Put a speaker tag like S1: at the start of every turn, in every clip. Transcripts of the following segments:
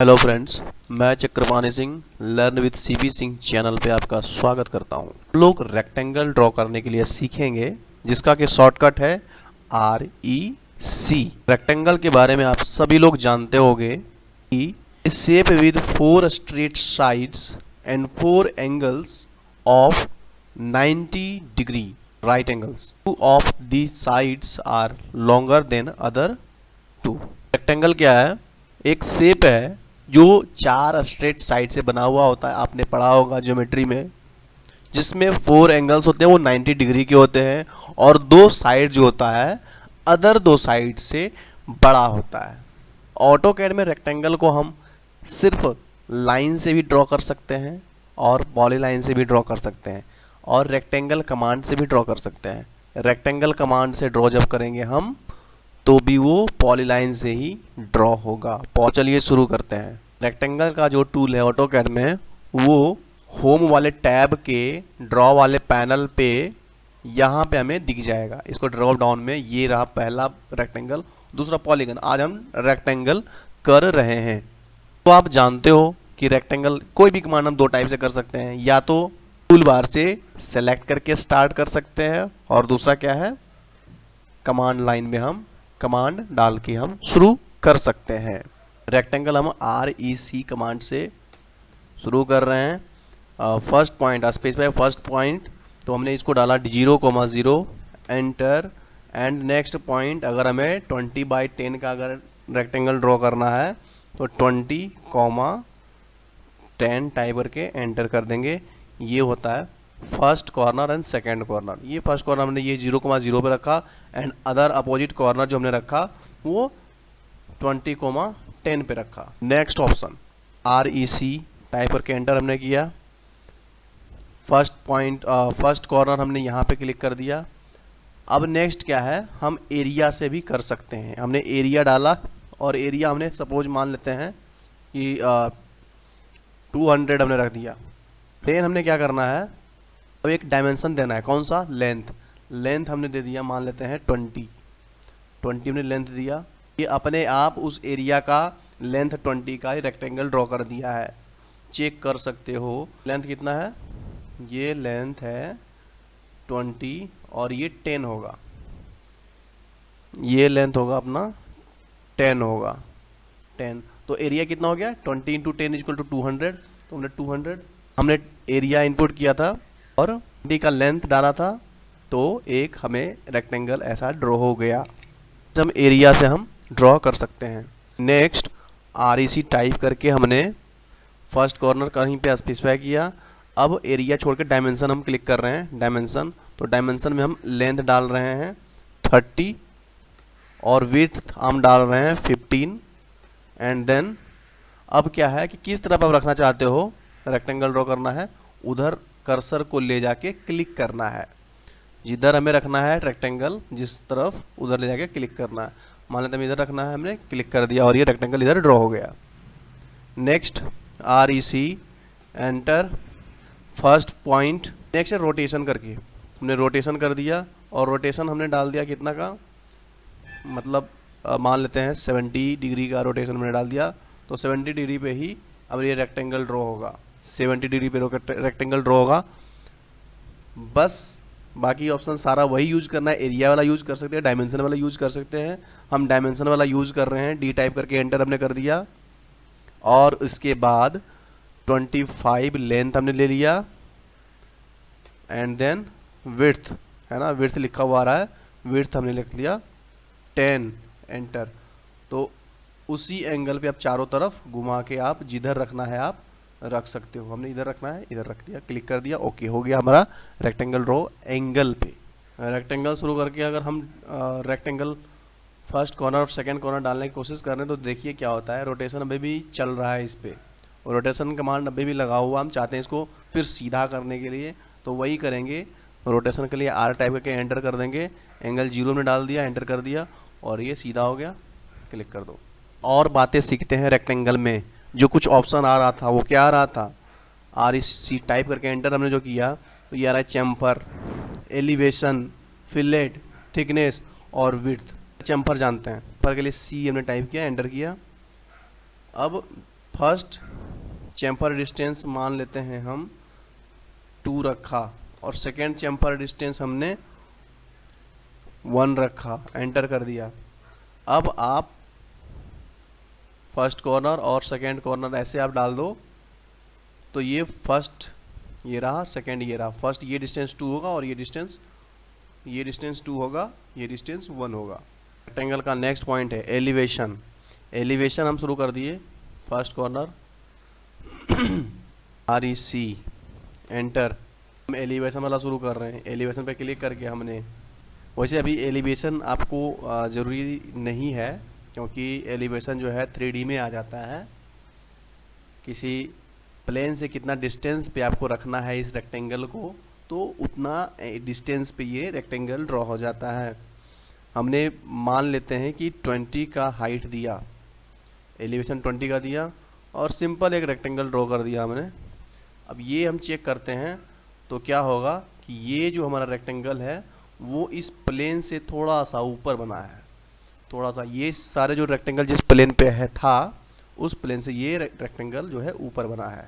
S1: Hello friends, मैं Chakrapani Singh learn with CP Singh channel पे आपका स्वागत करता हूँ। लोग रेक्टेंगल ड्रॉ करने के लिए सीखेंगे जिसका कि शॉर्टकट है REC। रेक्टेंगल के बारे में आप सभी लोग जानते होंगे कि shape with 4 straight sides and 4 angles of 90 degree right angles. 2 of the sides are longer than other 2। Rectangle क्या है? एक शेप है जो 4 स्ट्रेट साइड से बना हुआ होता है, आपने पढ़ा होगा ज्योमेट्री में, जिसमें 4 एंगल्स होते हैं वो 90 डिग्री के होते हैं और 2 साइड जो होता है अदर 2 साइड से बड़ा होता है। ऑटोकैड में रेक्टेंगल को हम सिर्फ लाइन से भी ड्रॉ कर सकते हैं और पॉलीलाइन से भी ड्रॉ कर सकते हैं और रेक्टेंगल कमांड से भी ड्रॉ कर सकते हैं। रेक्टेंगल कमांड से ड्रॉ जब करेंगे हम तो भी वो पॉलीलाइन से ही ड्रॉ होगा। चलिए शुरू करते हैं। रेक्टेंगल का जो टूल है ऑटोकैड में, वो होम वाले टैब के ड्रॉ वाले पैनल पे यहाँ पे हमें दिख जाएगा। इसको ड्रॉप डाउन में ये रहा पहला रेक्टेंगल, दूसरा पॉलीगन। आज हम रेक्टेंगल कर रहे हैं। तो आप जानते हो कि रेक्टेंगल कोई भी कमांड हम 2 टाइप से कर सकते हैं, या तो टूल बार से सेलेक्ट करके स्टार्ट कर सकते हैं और दूसरा क्या है, कमांड लाइन में हम कमांड डाल के हम शुरू कर सकते हैं। रेक्टेंगल हम REC कमांड से शुरू कर रहे हैं। First point specify first point, तो हमने इसको डाला 0,0 एंटर। एंड नेक्स्ट पॉइंट, अगर हमें 20/10 का अगर रेक्टेंगल ड्रॉ करना है तो 20,10 टाइप करके एंटर कर देंगे। ये होता है first corner and second corner. ये फर्स्ट कॉर्नर हमने ये 0,0 पे रखा एंड अदर अपोजिट कॉर्नर जो हमने रखा वो 20,10 पे रखा। नेक्स्ट ऑप्शन REC टाइप करके एंटर हमने किया। फर्स्ट पॉइंट फर्स्ट कॉर्नर हमने यहाँ पे क्लिक कर दिया। अब नेक्स्ट क्या है, हम एरिया से भी कर सकते हैं। हमने एरिया डाला और एरिया हमने सपोज मान लेते हैं कि 200 हमने रख दिया। देन हमने क्या करना है, अब एक डायमेंशन देना है। कौन सा? लेंथ। लेंथ हमने दे दिया, मान लेते हैं 20 हमने लेंथ दिया। ये अपने आप उस एरिया का लेंथ 20 का ही रेक्टेंगल ड्रॉ कर दिया है। चेक कर सकते हो लेंथ कितना है। ये लेंथ है 20 और ये 10 होगा। ये लेंथ होगा अपना 10 होगा 10। तो एरिया कितना हो गया? 20 × 10 = 200। तो हमने 200 हमने एरिया इनपुट किया था और 20 का लेंथ डाला था, तो एक हमें रेक्टेंगल ऐसा ड्रॉ हो गया। हम एरिया से हम ड्रॉ कर सकते हैं। नेक्स्ट REC टाइप करके हमने फर्स्ट कॉर्नर कहीं पे स्पेसिफाई किया। अब एरिया छोड़ के डायमेंशन हम क्लिक कर रहे हैं। डायमेंशन, तो डायमेंशन में हम लेंथ डाल रहे हैं 30 और विड्थ हम डाल रहे हैं 15। एंड देन अब क्या है कि किस तरफ आप रखना चाहते हो, रेक्टेंगल ड्रॉ करना है, उधर कर्सर को ले जाके क्लिक करना है। जिधर हमें रखना है रेक्टेंगल, जिस तरफ उधर ले जाके क्लिक करना है। मान लेते हैं इधर रखना है, हमने क्लिक कर दिया और ये रेक्टेंगल इधर ड्रॉ हो गया। Next REC enter first point. Next है रोटेशन करके, हमने रोटेशन कर दिया और रोटेशन हमने डाल दिया कितना का, मतलब मान लेते हैं 70 डिग्री का रोटेशन हमने डाल दिया। तो 70 डिग्री पे ही अब ये रेक्टेंगल ड्रॉ होगा। 70 डिग्री पे रेक्टेंगल ड्रॉ होगा। बस बाकी ऑप्शन सारा वही यूज करना है। एरिया वाला यूज कर सकते हैं, डायमेंशन वाला यूज कर सकते हैं। हम डायमेंशन वाला यूज कर रहे हैं। D टाइप करके एंटर हमने कर दिया और इसके बाद 25 लेंथ हमने ले लिया। एंड देन विड्थ है ना, विड्थ लिखा हुआ आ रहा है, विड्थ हमने लिख लिया 10 एंटर। तो उसी एंगल पे आप चारों तरफ घुमा के आप जिधर रखना है आप रख सकते हो। हमने इधर रखना है, इधर रख दिया, क्लिक कर दिया, ओके हो गया हमारा रेक्टेंगल ड्रॉ एंगल पे। रेक्टेंगल शुरू करके अगर हम रेक्टेंगल फर्स्ट कॉर्नर और सेकंड कॉर्नर डालने की कोशिश कर रहे हैं तो देखिए क्या होता है। रोटेशन अभी भी चल रहा है इस पर, और रोटेशन कमांड अभी भी लगा हुआ। हम चाहते हैं इसको फिर सीधा करने के लिए, तो वही करेंगे। रोटेशन के लिए R टाइप करके एंटर कर देंगे। एंगल 0 में डाल दिया, एंटर कर दिया और ये सीधा हो गया, क्लिक कर दो। और बातें सीखते हैं रेक्टेंगल में। जो कुछ ऑप्शन आ रहा था वो क्या आ रहा था, REC टाइप करके एंटर हमने जो किया तो ये आ रहा है चैम्फर, एलिवेशन, फिलेट, थिकनेस और विड्थ। चैम्फर जानते हैं, पर के लिए C हमने टाइप किया, एंटर किया। अब फर्स्ट चैम्फर डिस्टेंस मान लेते हैं हम 2 रखा और सेकेंड चैम्फर डिस्टेंस हमने 1 रखा, एंटर कर दिया। अब आप फर्स्ट कॉर्नर और सेकेंड कॉर्नर ऐसे आप डाल दो तो ये फर्स्ट ये रहा, सेकेंड ये रहा। फर्स्ट ये डिस्टेंस 2 होगा और ये डिस्टेंस 2 होगा, ये डिस्टेंस 1 होगा। रेक्टेंगल का नेक्स्ट पॉइंट है एलिवेशन। एलिवेशन हम शुरू कर दिए, फर्स्ट कॉर्नर REC, एंटर। हम एलिवेशन वाला शुरू कर रहे हैं। एलिवेशन पे क्लिक करके हमने, वैसे अभी एलिवेशन आपको ज़रूरी नहीं है क्योंकि एलिवेशन जो है 3D में आ जाता है। किसी प्लेन से कितना डिस्टेंस पे आपको रखना है इस रेक्टेंगल को, तो उतना डिस्टेंस पे ये रेक्टेंगल ड्रॉ हो जाता है। हमने मान लेते हैं कि 20 का हाइट दिया, एलिवेशन 20 का दिया और सिंपल एक रेक्टेंगल ड्रॉ कर दिया हमने। अब ये हम चेक करते हैं तो क्या होगा कि ये जो हमारा रेक्टेंगल है वो इस प्लेन से थोड़ा सा ऊपर बना है, थोड़ा सा। ये सारे जो रेक्टेंगल जिस प्लेन पे है था उस प्लेन से ये रेक्टेंगल जो है ऊपर बना है।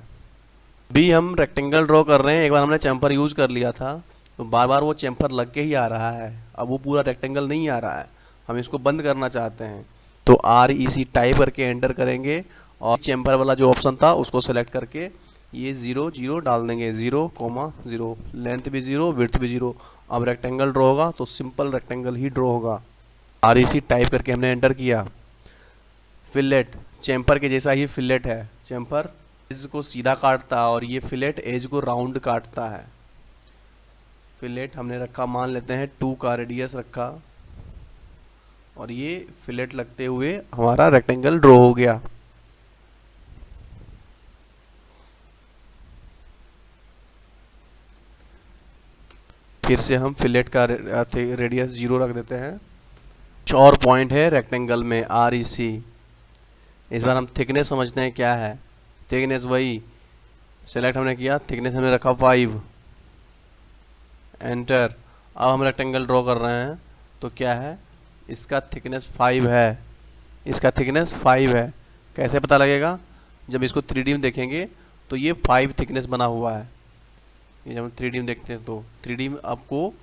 S1: भी हम रेक्टेंगल ड्रॉ कर रहे हैं, एक बार हमने चैम्फर यूज कर लिया था तो बार बार वो चैम्फर लग के ही आ रहा है। अब वो पूरा रेक्टेंगल नहीं आ रहा है, हम इसको बंद करना चाहते हैं तो REC टाइप करके एंटर करेंगे और चैम्फर वाला जो ऑप्शन था उसको सेलेक्ट करके ये 0 0 डाल देंगे, 0,0, लेंथ भी 0, विड्थ भी 0। अब रेक्टेंगल ड्रॉ होगा तो सिंपल रेक्टेंगल ही ड्रॉ होगा। REC टाइप करके हमने एंटर किया। फिलेट, चैम्फर के जैसा ही फिलेट है। चैम्फर एज को सीधा काटता है और ये फिलेट एज को राउंड काटता है। फिलेट हमने रखा, मान लेते हैं 2 का रेडियस रखा और ये फिलेट लगते हुए हमारा रेक्टेंगल ड्रॉ हो गया। फिर से हम फिलेट का रेडियस 0 रख देते हैं। कुछ और पॉइंट है रेक्टेंगल में REC। इस बार हम थिकनेस समझते हैं क्या है। थिकनेस वही सेलेक्ट हमने किया, थिकनेस हमने रखा 5, एंटर। अब हम रेक्टेंगल ड्रॉ कर रहे हैं तो क्या है, इसका थिकनेस 5 है, इसका थिकनेस 5 है। कैसे पता लगेगा, जब इसको 3D में देखेंगे तो ये 5 थिकनेस बना हुआ है। ये जब हम 3D में देखते हैं तो 3D में आपको,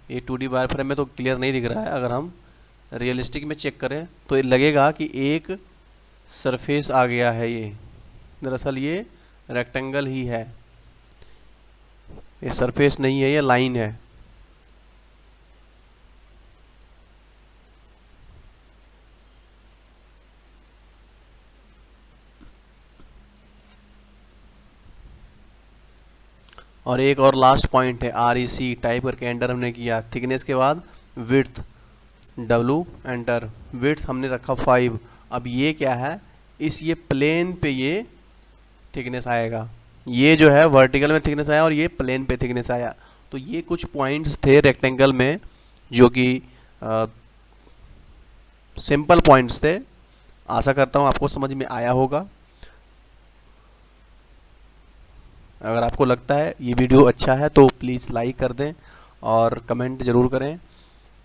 S1: ये 2D वायर फ्रेम में तो क्लियर नहीं दिख रहा है। अगर हम रियलिस्टिक में चेक करें तो ये लगेगा कि एक सरफेस आ गया है। ये दरअसल ये रेक्टेंगल ही है, ये सरफेस नहीं है, ये लाइन है। और एक और लास्ट पॉइंट है REC टाइप करके एंटर हमने किया। थिकनेस के बाद विड्थ, W, एंटर। विड्थ हमने रखा 5। अब ये क्या है, इस ये प्लेन पे ये थिकनेस आएगा। ये जो है वर्टिकल में थिकनेस आया और ये प्लेन पे थिकनेस आया। तो ये कुछ पॉइंट्स थे रेक्टेंगल में जो कि सिंपल पॉइंट्स थे। आशा करता हूँ आपको समझ में आया होगा। अगर आपको लगता है ये वीडियो अच्छा है तो प्लीज़ लाइक कर दें और कमेंट ज़रूर करें।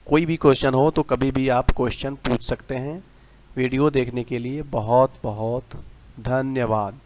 S1: कोई भी क्वेश्चन हो तो कभी भी आप क्वेश्चन पूछ सकते हैं। वीडियो देखने के लिए बहुत बहुत धन्यवाद।